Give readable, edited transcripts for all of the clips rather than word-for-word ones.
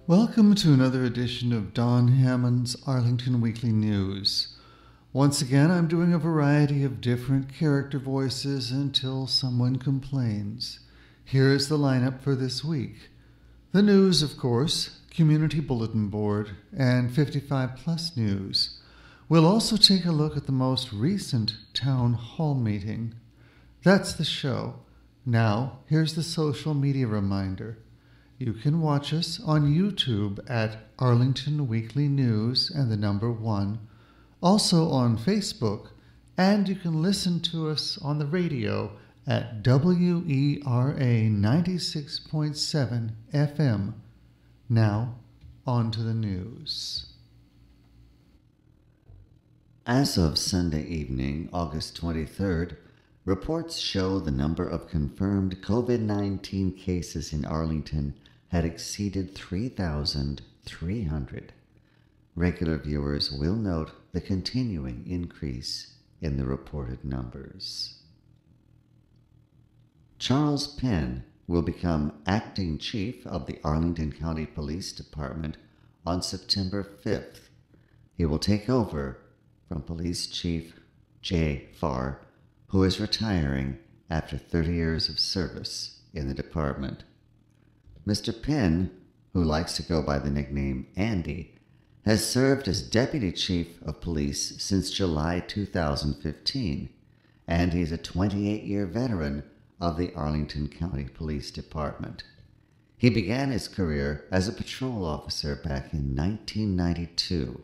Welcome to another edition of Don Hammond's Arlington Weekly News. Once again, I'm doing a variety of different character voices until someone complains. Here is the lineup for this week. The news, of course, Community Bulletin Board, and 55 Plus News. We'll also take a look at the most recent town hall meeting. That's the show. Now, here's the social media reminder. You can watch us on YouTube at Arlington Weekly News and the number 1, also on Facebook, and you can listen to us on the radio at WERA 96.7 FM. Now, on to the news. As of Sunday evening, August 23rd, reports show the number of confirmed COVID-19 cases in Arlington had exceeded 3,300. Regular viewers will note the continuing increase in the reported numbers. Charles Penn will become acting chief of the Arlington County Police Department on September 5th. He will take over from Police Chief Jay Farr, who is retiring after 30 years of service in the department. Mr. Penn, who likes to go by the nickname Andy, has served as Deputy Chief of Police since July 2015, and he's a 28-year veteran of the Arlington County Police Department. He began his career as a patrol officer back in 1992.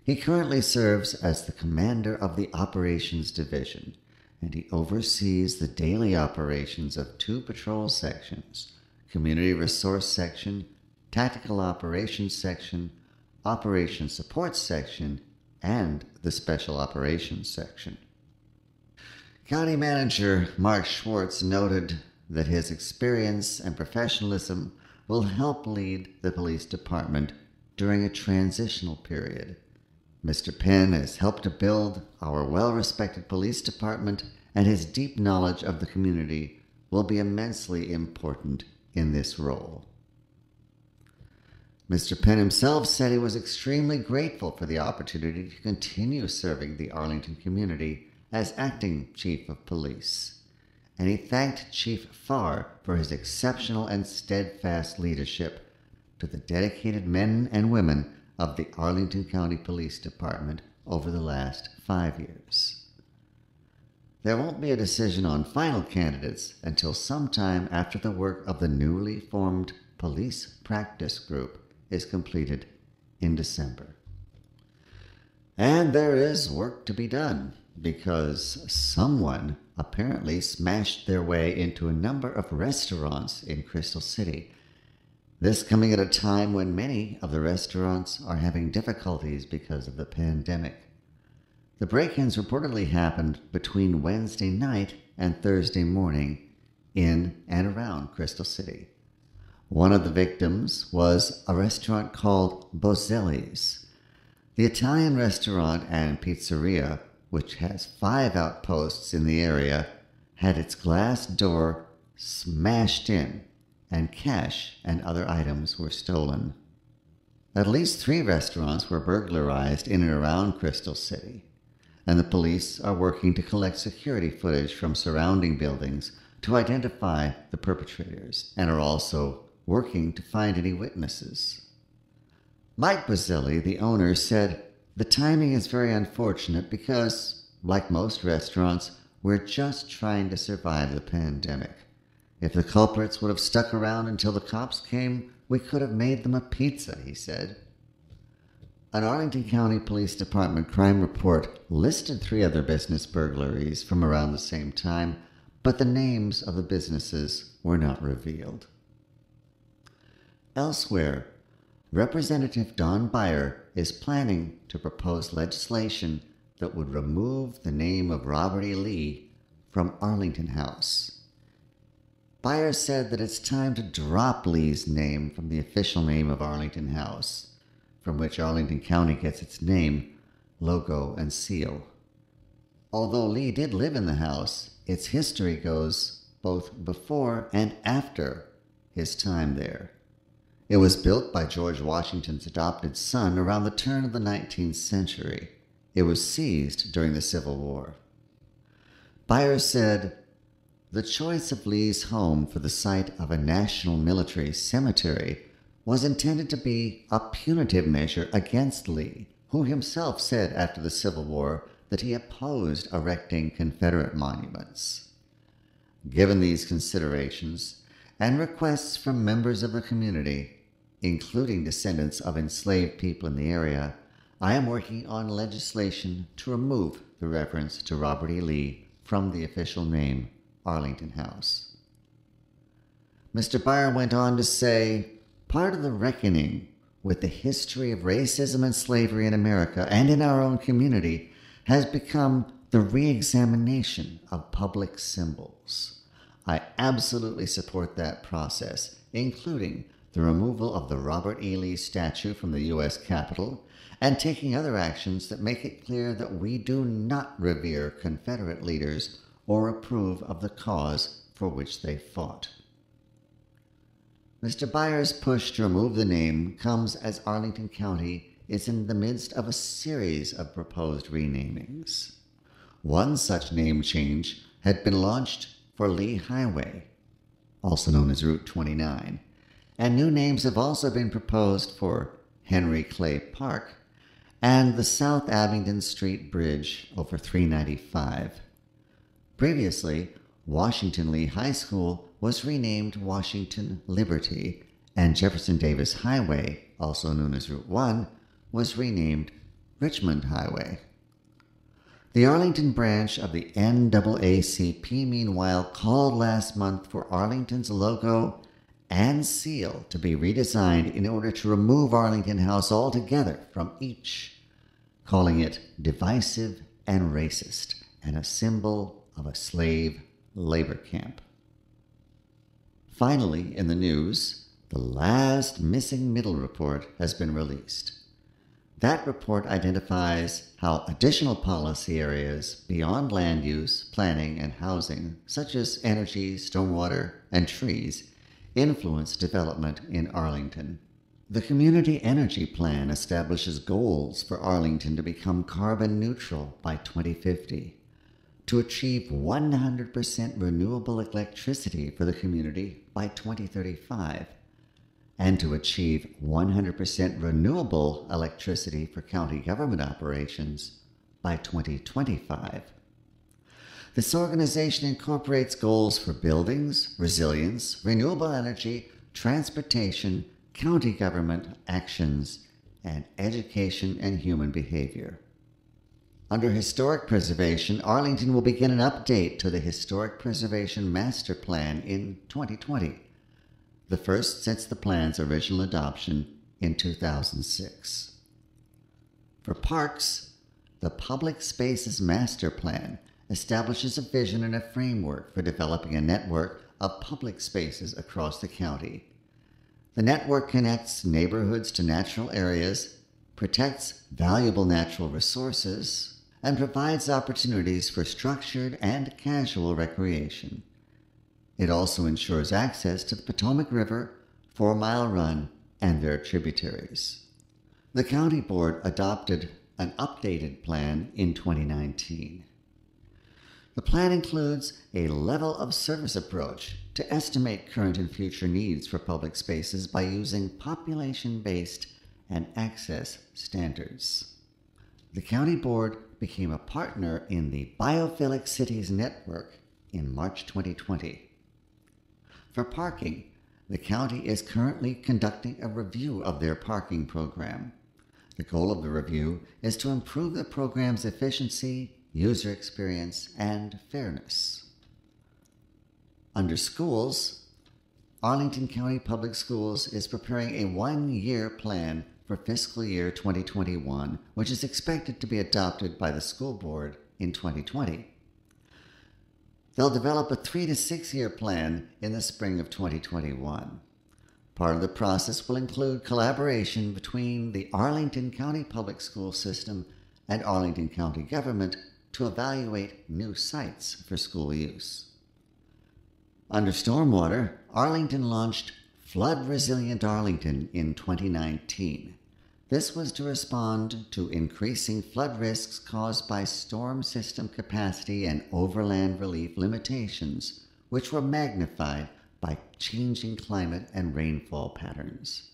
He currently serves as the commander of the Operations Division, and he oversees the daily operations of 2 patrol sections: Community Resource Section, Tactical Operations Section, Operations Support Section, and the Special Operations Section. County Manager Mark Schwartz noted that his experience and professionalism will help lead the police department during a transitional period. Mr. Penn has helped to build our well-respected police department, and his deep knowledge of the community will be immensely important in this role. Mr. Penn himself said he was extremely grateful for the opportunity to continue serving the Arlington community as acting chief of police, and he thanked Chief Farr for his exceptional and steadfast leadership to the dedicated men and women of the Arlington County Police Department over the last 5 years. There won't be a decision on final candidates until sometime after the work of the newly formed Police Practice Group is completed in December. And there is work to be done, because someone apparently smashed their way into a number of restaurants in Crystal City. This coming at a time when many of the restaurants are having difficulties because of the pandemic. The break-ins reportedly happened between Wednesday night and Thursday morning in and around Crystal City. One of the victims was a restaurant called Bozelli's. The Italian restaurant and pizzeria, which has 5 outposts in the area, had its glass door smashed in, and cash and other items were stolen. At least 3 restaurants were burglarized in and around Crystal City, and the police are working to collect security footage from surrounding buildings to identify the perpetrators, and are also working to find any witnesses. Mike Bazzelli, the owner, said, "The timing is very unfortunate because, like most restaurants, we're just trying to survive the pandemic. If the culprits would have stuck around until the cops came, we could have made them a pizza," he said. An Arlington County Police Department crime report listed 3 other business burglaries from around the same time, but the names of the businesses were not revealed. Elsewhere, Representative Don Beyer is planning to propose legislation that would remove the name of Robert E. Lee from Arlington House. Beyer said that it's time to drop Lee's name from the official name of Arlington House, from which Arlington County gets its name, logo, and seal. Although Lee did live in the house, its history goes both before and after his time there. It was built by George Washington's adopted son around the turn of the 19th century. It was seized during the Civil War. Beyer said, "The choice of Lee's home for the site of a national military cemetery was intended to be a punitive measure against Lee, who himself said after the Civil War that he opposed erecting Confederate monuments. Given these considerations and requests from members of the community, including descendants of enslaved people in the area, I am working on legislation to remove the reference to Robert E. Lee from the official name, Arlington House." Mr. Beyer went on to say, "Part of the reckoning with the history of racism and slavery in America and in our own community has become the re-examination of public symbols. I absolutely support that process, including the removal of the Robert E. Lee statue from the U.S. Capitol and taking other actions that make it clear that we do not revere Confederate leaders or approve of the cause for which they fought." Mr. Beyer's push to remove the name comes as Arlington County is in the midst of a series of proposed renamings. One such name change had been launched for Lee Highway, also known as Route 29, and new names have also been proposed for Henry Clay Park and the South Abingdon Street Bridge over 395. Previously, Washington Lee High School was renamed Washington Liberty, and Jefferson Davis Highway, also known as Route 1, was renamed Richmond Highway. The Arlington branch of the NAACP, meanwhile, called last month for Arlington's logo and seal to be redesigned in order to remove Arlington House altogether from each, calling it divisive and racist and a symbol of a slave labor camp. Finally, in the news, the last missing middle report has been released. That report identifies how additional policy areas beyond land use, planning, and housing, such as energy, stormwater, and trees, influence development in Arlington. The Community Energy Plan establishes goals for Arlington to become carbon neutral by 2050, to achieve 100% renewable electricity for the community by 2035, and to achieve 100% renewable electricity for county government operations by 2025. This organization incorporates goals for buildings, resilience, renewable energy, transportation, county government actions, and education and human behavior. Under historic preservation, Arlington will begin an update to the Historic Preservation Master Plan in 2020, the first since the plan's original adoption in 2006. For parks, the Public Spaces Master Plan establishes a vision and a framework for developing a network of public spaces across the county. The network connects neighborhoods to natural areas, protects valuable natural resources, and provides opportunities for structured and casual recreation. It also ensures access to the Potomac River, 4 Mile Run, and their tributaries. The County Board adopted an updated plan in 2019. The plan includes a level of service approach to estimate current and future needs for public spaces by using population-based and access standards. The County Board became a partner in the Biophilic Cities Network in March 2020. For parking, the county is currently conducting a review of their parking program. The goal of the review is to improve the program's efficiency, user experience, and fairness. Under schools, Arlington County Public Schools is preparing a one-year plan for fiscal year 2021, which is expected to be adopted by the school board in 2020. They'll develop a 3 to 6 year plan in the spring of 2021. Part of the process will include collaboration between the Arlington County Public School System and Arlington County government to evaluate new sites for school use. Under stormwater, Arlington launched Flood Resilient Arlington in 2019. This was to respond to increasing flood risks caused by storm system capacity and overland relief limitations, which were magnified by changing climate and rainfall patterns.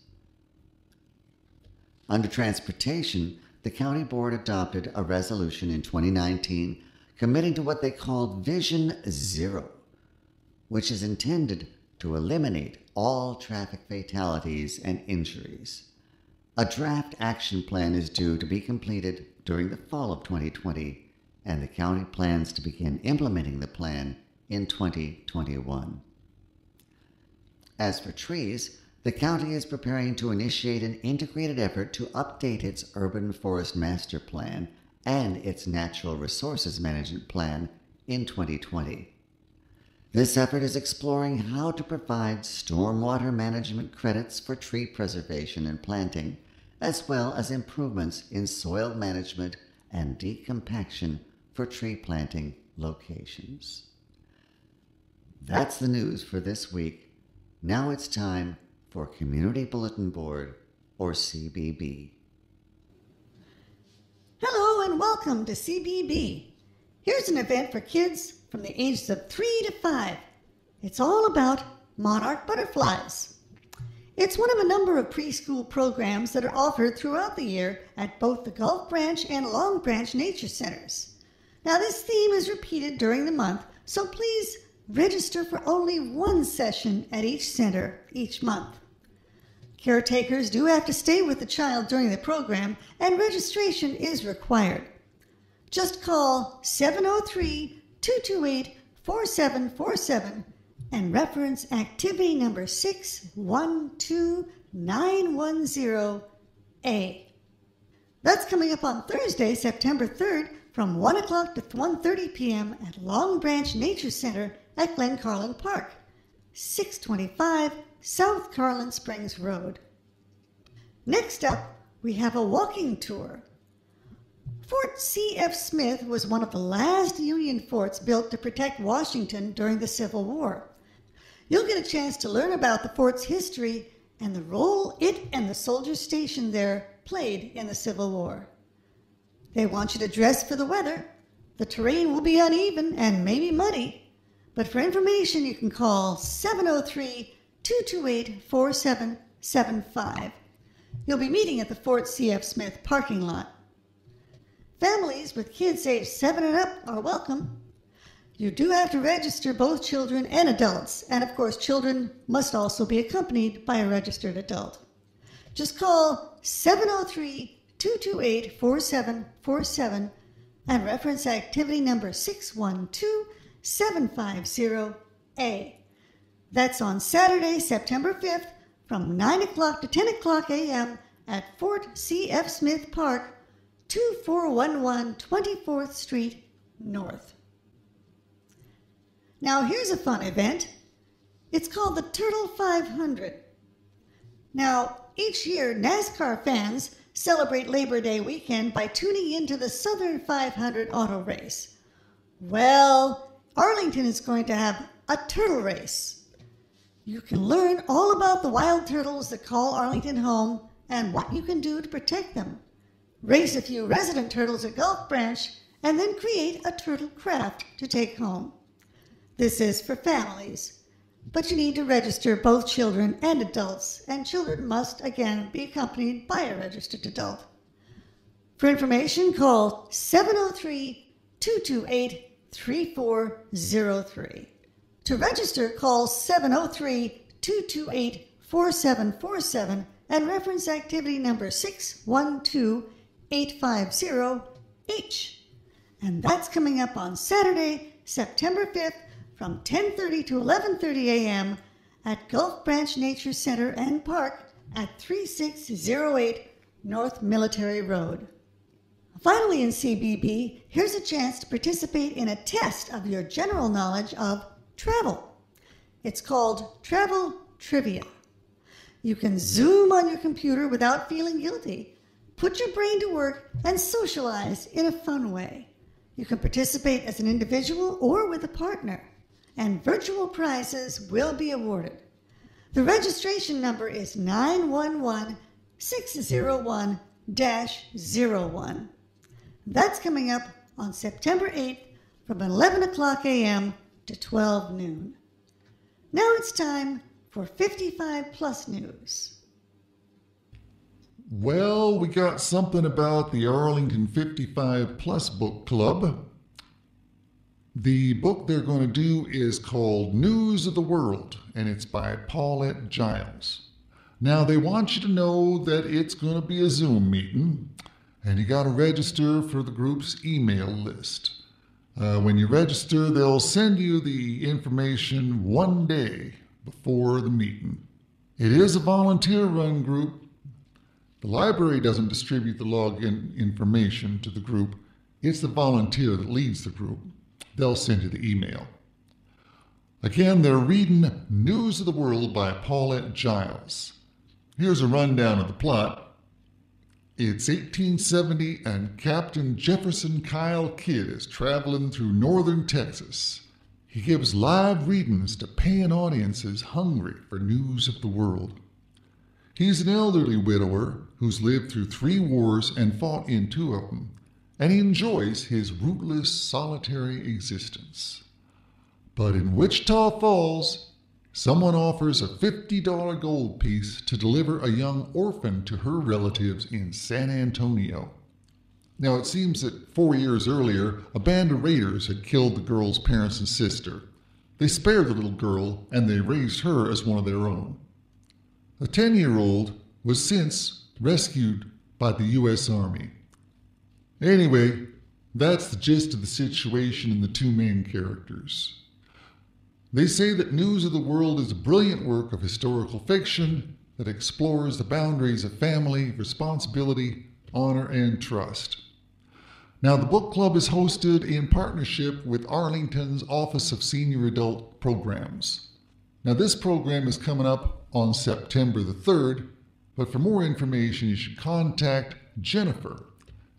Under transportation, the county board adopted a resolution in 2019 committing to what they called Vision Zero, which is intended to eliminate all traffic fatalities and injuries. A draft action plan is due to be completed during the fall of 2020, and the county plans to begin implementing the plan in 2021. As for trees, the county is preparing to initiate an integrated effort to update its urban forest master plan and its natural resources management plan in 2020. This effort is exploring how to provide stormwater management credits for tree preservation and planting, as well as improvements in soil management and decompaction for tree planting locations. That's the news for this week. Now it's time for Community Bulletin Board, or CBB. Hello and welcome to CBB. Here's an event for kids from the ages of 3 to 5. It's all about monarch butterflies. It's one of a number of preschool programs that are offered throughout the year at both the Gulf Branch and Long Branch nature centers. Now this theme is repeated during the month, so please register for only one session at each center each month. Caretakers do have to stay with the child during the program, and registration is required. Just call 703-228-4747 and reference activity number 612910A. That's coming up on Thursday, September 3rd from 1 o'clock to 1:30 p.m. at Long Branch Nature Center at Glen Carlin Park, 625 South Carlin Springs Road. Next up, we have a walking tour. Fort C.F. Smith was one of the last Union forts built to protect Washington during the Civil War. You'll get a chance to learn about the fort's history and the role it and the soldiers stationed there played in the Civil War. They want you to dress for the weather. The terrain will be uneven and maybe muddy, but for information you can call 703-228-4775. You'll be meeting at the Fort C.F. Smith parking lot. Families with kids aged 7 and up are welcome. You do have to register both children and adults, and of course children must also be accompanied by a registered adult. Just call 703-228-4747 and reference activity number 612750A. That's on Saturday, September 5th from 9 o'clock to 10 o'clock a.m. at Fort C.F. Smith Park, 2411 24th Street North. Now here's a fun event. It's called the Turtle 500. Now, each year NASCAR fans celebrate Labor Day weekend by tuning into the Southern 500 auto race. Well, Arlington is going to have a turtle race. You can learn all about the wild turtles that call Arlington home and what you can do to protect them. Race a few resident turtles at Gulf Branch and then create a turtle craft to take home. This is for families, but you need to register both children and adults, and children must, again, be accompanied by a registered adult. For information, call 703-228-3403. To register, call 703-228-4747 and reference activity number 612850H. And that's coming up on Saturday, September 5th from 10:30 to 11:30 a.m. at Gulf Branch Nature Center and Park at 3608 North Military Road. Finally in CBB, here's a chance to participate in a test of your general knowledge of travel. It's called Travel Trivia. You can zoom on your computer without feeling guilty, put your brain to work, and socialize in a fun way. You can participate as an individual or with a partner, and virtual prizes will be awarded. The registration number is 911-601-01. That's coming up on September 8th from 11 o'clock a.m. to 12 noon. Now it's time for 55 Plus News. Well, we got something about the Arlington 55 Plus Book Club. The book they're going to do is called News of the World, and it's by Paulette Giles. Now, they want you to know that it's going to be a Zoom meeting, and you got to register for the group's email list. When you register, they'll send you the information one day before the meeting. It is a volunteer-run group. The library doesn't distribute the login information to the group. It's the volunteer that leads the group. They'll send you the email. Again, they're reading News of the World by Paulette Giles. Here's a rundown of the plot. It's 1870 and Captain Jefferson Kyle Kidd is traveling through northern Texas. He gives live readings to paying audiences hungry for news of the world. He's an elderly widower who's lived through 3 wars and fought in 2 of them, and he enjoys his rootless, solitary existence. But in Wichita Falls, someone offers a $50 gold piece to deliver a young orphan to her relatives in San Antonio. Now, it seems that 4 years earlier, a band of raiders had killed the girl's parents and sister. They spared the little girl, and they raised her as one of their own. The 10-year-old was since rescued by the U.S. Army. Anyway, that's the gist of the situation in the 2 main characters. They say that News of the World is a brilliant work of historical fiction that explores the boundaries of family, responsibility, honor, and trust. Now, the book club is hosted in partnership with Arlington's Office of Senior Adult Programs. Now, this program is coming up on September the 3rd, but for more information, you should contact Jennifer,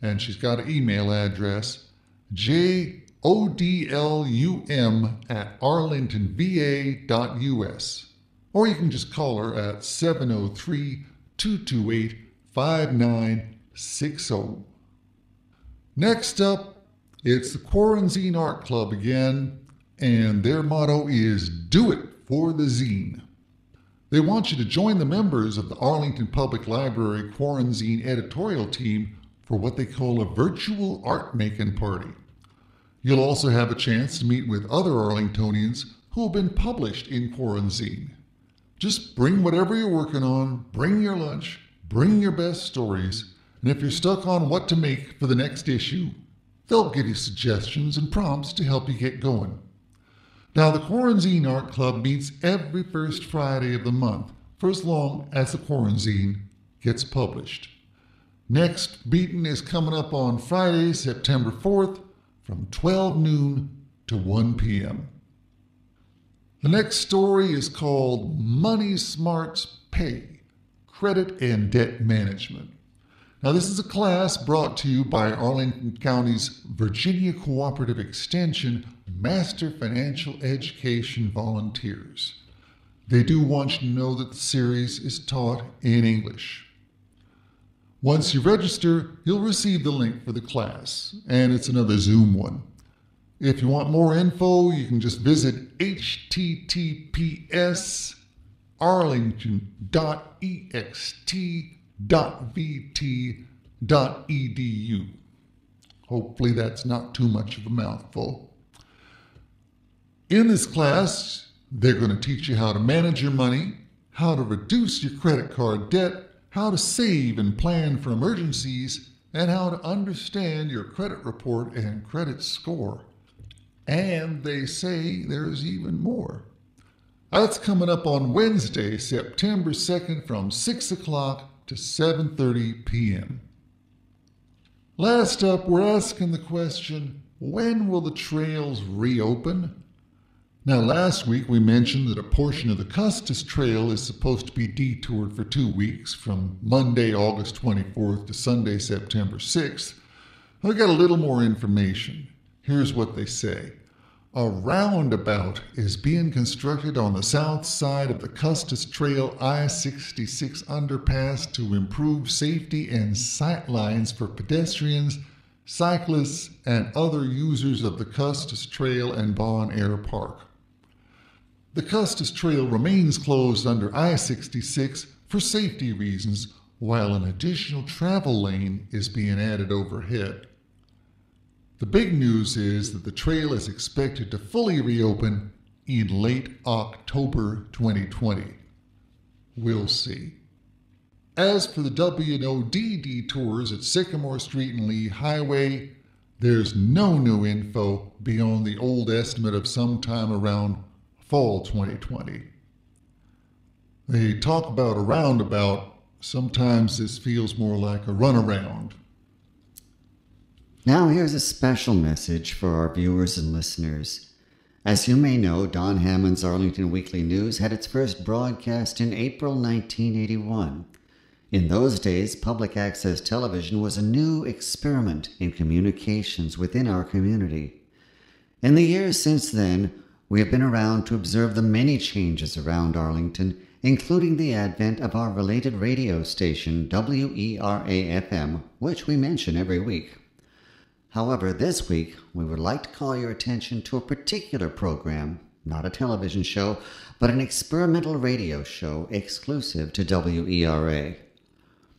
and she's got an email address, jodlum@arlingtonva.us, or you can just call her at 703-228-5960. Next up, it's the Quarantine Art Club again, and their motto is "Do it for the zine." They want you to join the members of the Arlington Public Library Quarantine editorial team for what they call a virtual art-making party. You'll also have a chance to meet with other Arlingtonians who have been published in Quarantine. Just bring whatever you're working on, bring your lunch, bring your best stories, and if you're stuck on what to make for the next issue, they'll give you suggestions and prompts to help you get going. Now, the Quarantine Art Club meets every first Friday of the month for as long as the Quarantine gets published. Next meeting is coming up on Friday, September 4th from 12 noon to 1 p.m. The next story is called Money Smarts Pay, Credit and Debt Management. Now, this is a class brought to you by Arlington County's Virginia Cooperative Extension Master Financial Education Volunteers. They do want you to know that the series is taught in English. Once you register, you'll receive the link for the class, and it's another Zoom one. If you want more info, you can just visit https://arlington.ext.vt.edu. Hopefully that's not too much of a mouthful. In this class, they're going to teach you how to manage your money, how to reduce your credit card debt, how to save and plan for emergencies, and how to understand your credit report and credit score. And they say there's even more. That's coming up on Wednesday, September 2nd from 6 o'clock to 7:30 p.m. Last up, we're asking the question, when will the trails reopen? Now, last week we mentioned that a portion of the Custis Trail is supposed to be detoured for 2 weeks, from Monday, August 24th to Sunday, September 6th. I got a little more information. Here's what they say. A roundabout is being constructed on the south side of the Custis Trail I-66 underpass to improve safety and sight lines for pedestrians, cyclists, and other users of the Custis Trail and Bon Air Park. The Custis Trail remains closed under I-66 for safety reasons, while an additional travel lane is being added overhead. The big news is that the trail is expected to fully reopen in late October 2020. We'll see. As for the W&OD detours at Sycamore Street and Lee Highway, there's no new info beyond the old estimate of sometime around fall 2020. They talk about a roundabout. Sometimes this feels more like a runaround. Now here's a special message for our viewers and listeners. As you may know, Don Hammond's Arlington Weekly News had its first broadcast in April 1981. In those days, public access television was a new experiment in communications within our community. In the years since then, we have been around to observe the many changes around Arlington, including the advent of our related radio station, WERA-FM, which we mention every week. However, this week, we would like to call your attention to a particular program, not a television show, but an experimental radio show exclusive to WERA.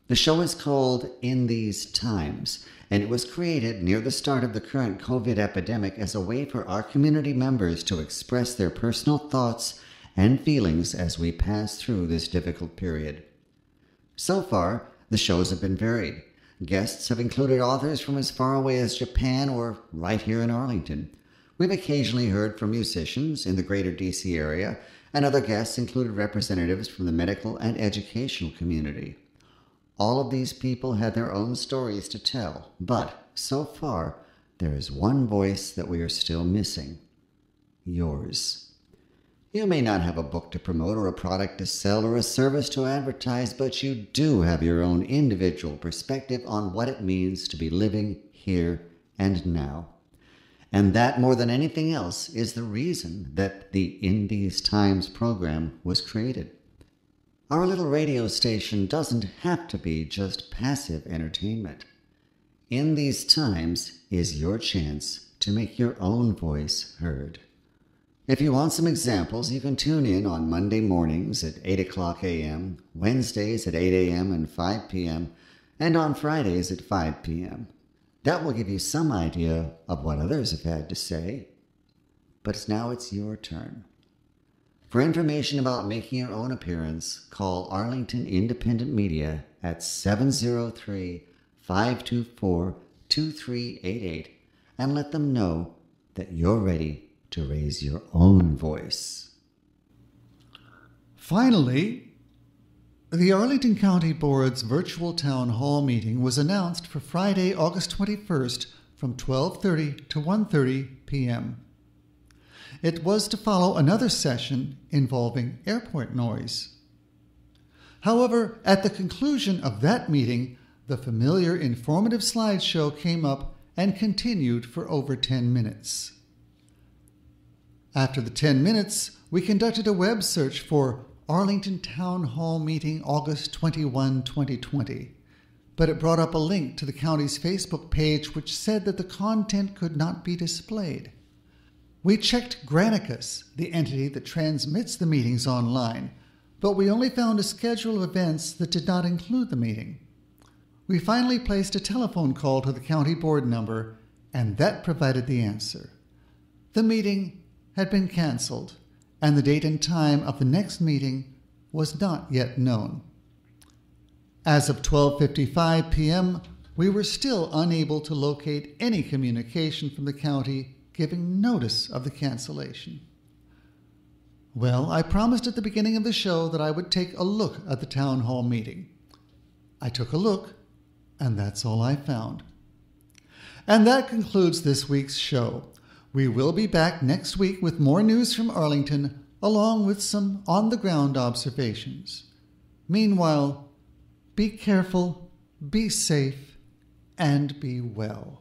The show is called In These Times, and it was created near the start of the current COVID epidemic as a way for our community members to express their personal thoughts and feelings as we pass through this difficult period. So far, the shows have been varied. Guests have included authors from as far away as Japan or right here in Arlington. We've occasionally heard from musicians in the greater DC area, and other guests included representatives from the medical and educational community. All of these people had their own stories to tell, but so far, there is one voice that we are still missing. Yours. You may not have a book to promote or a product to sell or a service to advertise, but you do have your own individual perspective on what it means to be living here and now. And that, more than anything else, is the reason that the In These Times program was created. Our little radio station doesn't have to be just passive entertainment. In These Times is your chance to make your own voice heard. If you want some examples, you can tune in on Monday mornings at 8 o'clock a.m., Wednesdays at 8 a.m. and 5 p.m., and on Fridays at 5 p.m. That will give you some idea of what others have had to say. But now it's your turn. For information about making your own appearance, call Arlington Independent Media at 703-524-2388 and let them know that you're ready to raise your own voice. Finally, the Arlington County Board's virtual town hall meeting was announced for Friday, August 21st from 12:30 to 1:30 p.m. It was to follow another session involving airport noise. However, at the conclusion of that meeting, the familiar informative slideshow came up and continued for over 10 minutes. After the 10 minutes, we conducted a web search for Arlington Town Hall Meeting August 21, 2020, but it brought up a link to the county's Facebook page which said that the content could not be displayed. We checked Granicus, the entity that transmits the meetings online, but we only found a schedule of events that did not include the meeting. We finally placed a telephone call to the county board number, and that provided the answer. The meeting had been canceled, and the date and time of the next meeting was not yet known. As of 12:55 p.m., we were still unable to locate any communication from the county giving notice of the cancellation. Well, I promised at the beginning of the show that I would take a look at the town hall meeting. I took a look, and that's all I found. And that concludes this week's show. We will be back next week with more news from Arlington, along with some on-the-ground observations. Meanwhile, be careful, be safe, and be well.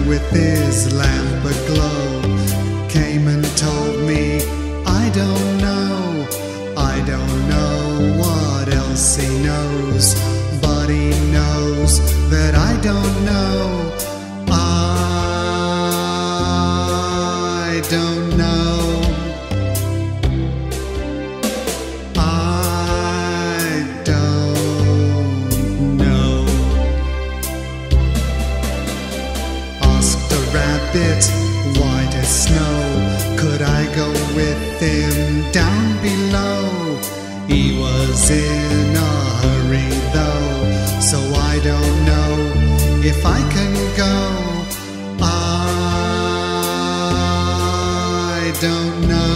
With his lamp aglow came and told me, I don't know what else he knows, but he knows that I don't know. I don't know. I don't know. Rabbit, white as snow, could I go with him down below? He was in a hurry though, so I don't know if I can go. I don't know.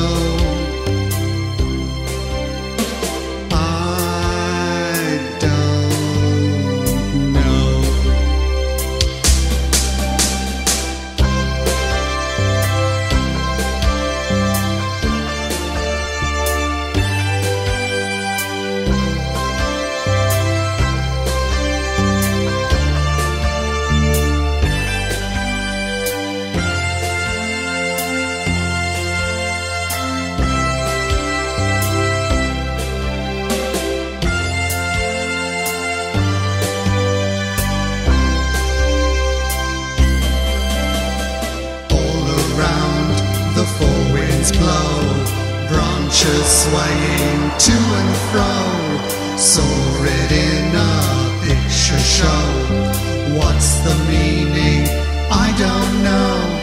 Blow, branches swaying to and fro, saw it in a picture show. What's the meaning? I don't know.